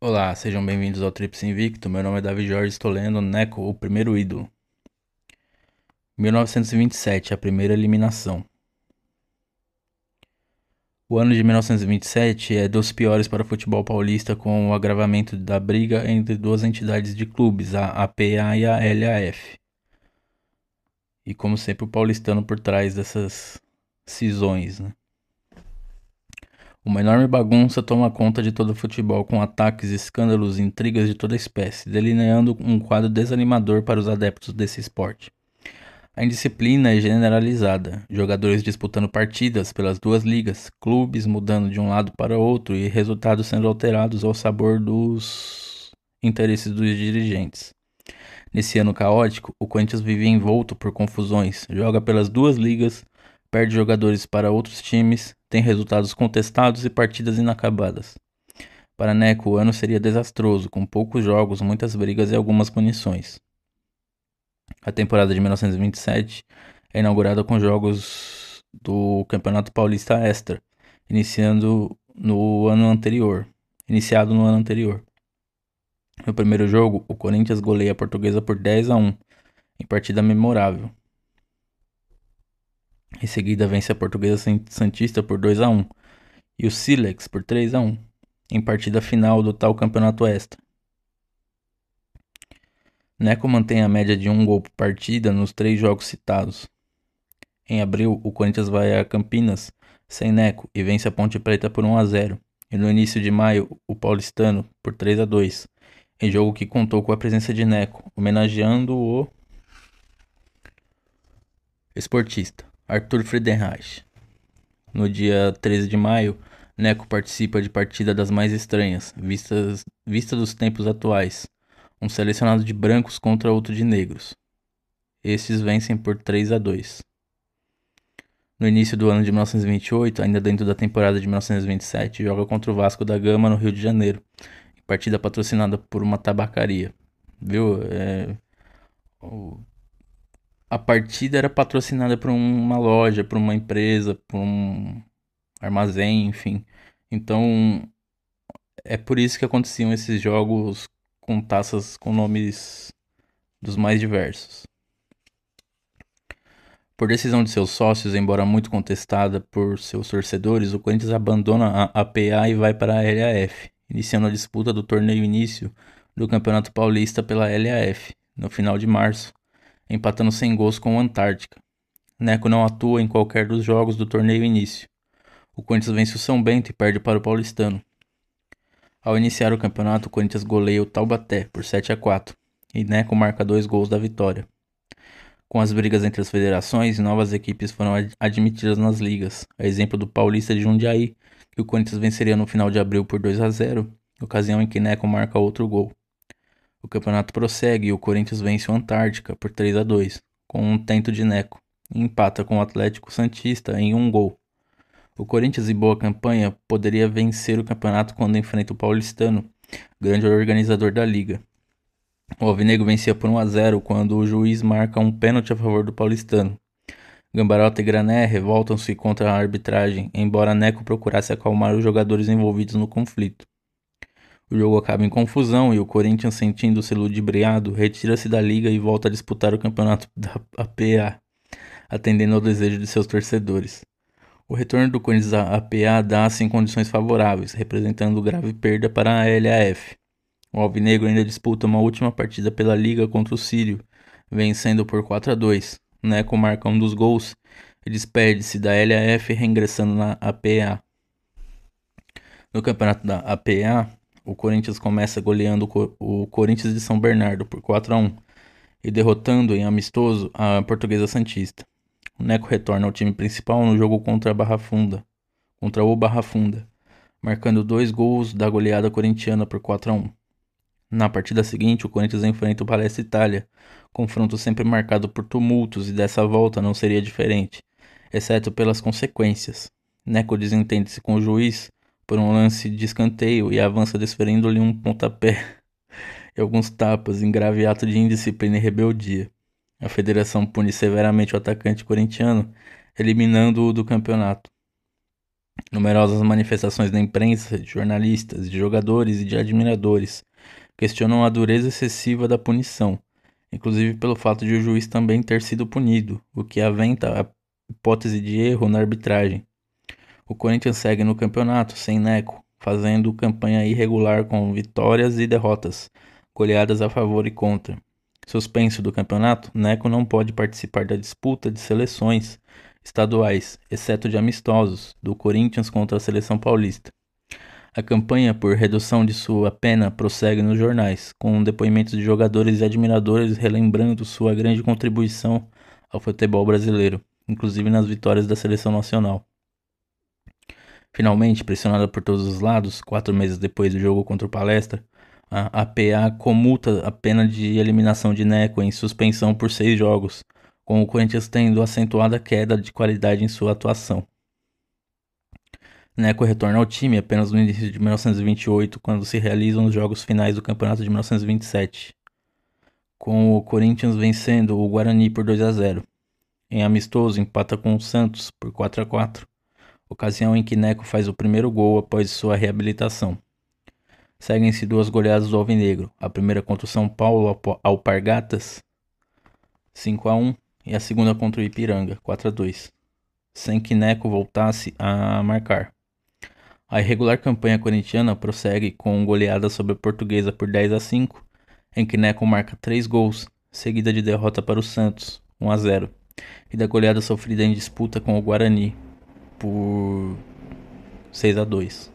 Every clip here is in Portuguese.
Olá, sejam bem-vindos ao Trips Invicto. Meu nome é Davi Jorge, estou lendo Neco, o primeiro ídolo. 1927, a primeira eliminação. O ano de 1927 é dos piores para o futebol paulista, com o agravamento da briga entre duas entidades de clubes, a APA e a LAF. E como sempre, o paulistano por trás dessas cisões, né? Uma enorme bagunça toma conta de todo o futebol, com ataques, escândalos e intrigas de toda espécie, delineando um quadro desanimador para os adeptos desse esporte. A indisciplina é generalizada, jogadores disputando partidas pelas duas ligas, clubes mudando de um lado para outro e resultados sendo alterados ao sabor dos interesses dos dirigentes. Nesse ano caótico, o Corinthians vive envolto por confusões, joga pelas duas ligas, perde jogadores para outros times, tem resultados contestados e partidas inacabadas. Para Neco, o ano seria desastroso, com poucos jogos, muitas brigas e algumas punições. A temporada de 1927 é inaugurada com jogos do Campeonato Paulista Extra, iniciado no ano anterior. No primeiro jogo, o Corinthians goleia a Portuguesa por 10-1, em partida memorável. Em seguida, vence a Portuguesa Santista por 2-1 e o Silex por 3-1, em partida final do tal Campeonato Extra. Neco mantém a média de um gol por partida nos três jogos citados. Em abril, o Corinthians vai a Campinas sem Neco e vence a Ponte Preta por 1-0. E no início de maio, o Paulistano por 3-2, em jogo que contou com a presença de Neco, homenageando o esportista Arthur Friedenreich. No dia 13 de maio, Neco participa de partida das mais estranhas, vista dos tempos atuais. Um selecionado de brancos contra outro de negros. Estes vencem por 3-2. No início do ano de 1928, ainda dentro da temporada de 1927, joga contra o Vasco da Gama no Rio de Janeiro, em partida patrocinada por uma tabacaria. Viu? A partida era patrocinada por uma loja, por uma empresa, por um armazém, enfim. Então é por isso que aconteciam esses jogos com taças com nomes dos mais diversos. Por decisão de seus sócios, embora muito contestada por seus torcedores, o Corinthians abandona a APA e vai para a LAF, iniciando a disputa do torneio início do Campeonato Paulista pela LAF, no final de março, empatando sem gols com o Antártica. Neco não atua em qualquer dos jogos do torneio início. O Corinthians vence o São Bento e perde para o Paulistano. Ao iniciar o campeonato, o Corinthians goleia o Taubaté por 7-4 e Neco marca 2 gols da vitória. Com as brigas entre as federações, novas equipes foram admitidas nas ligas, a exemplo do Paulista de Jundiaí, que o Corinthians venceria no final de abril por 2-0, ocasião em que Neco marca outro gol. O campeonato prossegue e o Corinthians vence o Antártica por 3-2, com um tento de Neco, e empata com o Atlético Santista em um gol. O Corinthians, em boa campanha, poderia vencer o campeonato quando enfrenta o Paulistano, grande organizador da liga. O Alvinegro vencia por 1-0 quando o juiz marca um pênalti a favor do paulistano. Gambarota e Grané revoltam-se contra a arbitragem, embora Neco procurasse acalmar os jogadores envolvidos no conflito. O jogo acaba em confusão e o Corinthians, sentindo-se ludibriado, retira-se da liga e volta a disputar o campeonato da APA, atendendo ao desejo de seus torcedores. O retorno do Corinthians à APA dá-se em condições favoráveis, representando grave perda para a LAF. O Alvinegro ainda disputa uma última partida pela Liga contra o Sírio, vencendo por 4-2. Neco marca um dos gols e despede-se da LAF reingressando na APA. No campeonato da APA, o Corinthians começa goleando o Corinthians de São Bernardo por 4-1 e derrotando em amistoso a Portuguesa Santista. O Neco retorna ao time principal no jogo contra o Barra Funda, marcando 2 gols da goleada corintiana por 4-1. Na partida seguinte, o Corinthians enfrenta o Palestra Itália, confronto sempre marcado por tumultos e dessa volta não seria diferente, exceto pelas consequências. Neco desentende-se com o juiz por um lance de escanteio e avança desferindo-lhe um pontapé e alguns tapas em grave ato de indisciplina e rebeldia. A federação pune severamente o atacante corintiano, eliminando-o do campeonato. Numerosas manifestações da imprensa, de jornalistas, de jogadores e de admiradores questionam a dureza excessiva da punição, inclusive pelo fato de o juiz também ter sido punido, o que aventa a hipótese de erro na arbitragem. O Corinthians segue no campeonato sem Neco, fazendo campanha irregular com vitórias e derrotas, goleadas a favor e contra. Suspenso do campeonato, Neco não pode participar da disputa de seleções estaduais, exceto de amistosos, do Corinthians contra a seleção paulista. A campanha por redução de sua pena prossegue nos jornais, com depoimentos de jogadores e admiradores relembrando sua grande contribuição ao futebol brasileiro, inclusive nas vitórias da seleção nacional. Finalmente, pressionada por todos os lados, 4 meses depois do jogo contra o Palestra, a APA comuta a pena de eliminação de Neco em suspensão por 6 jogos, com o Corinthians tendo acentuada queda de qualidade em sua atuação. Neco retorna ao time apenas no início de 1928, quando se realizam os jogos finais do campeonato de 1927, com o Corinthians vencendo o Guarani por 2-0. Em amistoso, empata com o Santos por 4-4, ocasião em que Neco faz o primeiro gol após sua reabilitação. Seguem-se 2 goleadas do Alvinegro, a primeira contra o São Paulo Alpargatas, 5-1, e a segunda contra o Ipiranga, 4-2, sem que Neco voltasse a marcar. A irregular campanha corintiana prossegue com goleada sobre a Portuguesa por 10-5, em que Neco marca 3 gols, seguida de derrota para o Santos, 1-0, e da goleada sofrida em disputa com o Guarani por 6-2.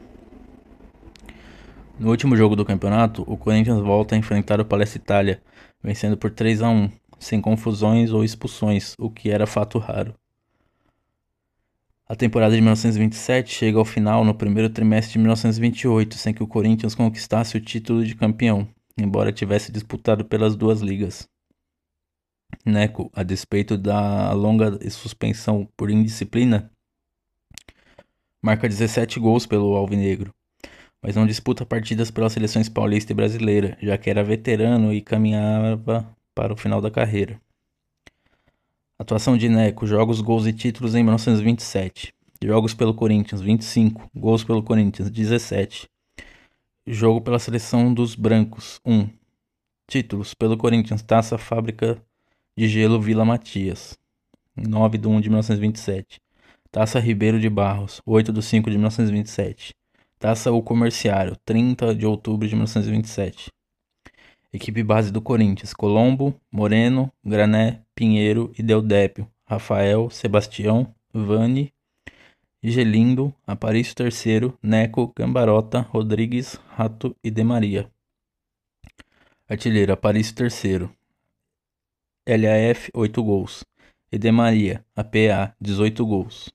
No último jogo do campeonato, o Corinthians volta a enfrentar o Palestra Itália, vencendo por 3-1, sem confusões ou expulsões, o que era fato raro. A temporada de 1927 chega ao final no primeiro trimestre de 1928, sem que o Corinthians conquistasse o título de campeão, embora tivesse disputado pelas 2 ligas. Neco, a despeito da longa suspensão por indisciplina, marca 17 gols pelo Alvinegro, mas não disputa partidas pelas seleções paulista e brasileira, já que era veterano e caminhava para o final da carreira. Atuação de Neco, jogos, gols e títulos em 1927. Jogos pelo Corinthians, 25. Gols pelo Corinthians, 17. Jogo pela seleção dos brancos, 1. Títulos pelo Corinthians, Taça Fábrica de Gelo Vila Matias, 9/1 de 1927. Taça Ribeiro de Barros, 8/5 de 1927. Taça O Comerciário, 30 de outubro de 1927. Equipe base do Corinthians: Colombo, Moreno, Grané, Pinheiro e Deodépio, Rafael, Sebastião, Vani, Gelindo, Aparício III, Neco, Gambarota, Rodrigues, Rato e De Maria. Artilheiro: Aparício III, LAF 8 gols, e De Maria, APA 18 gols.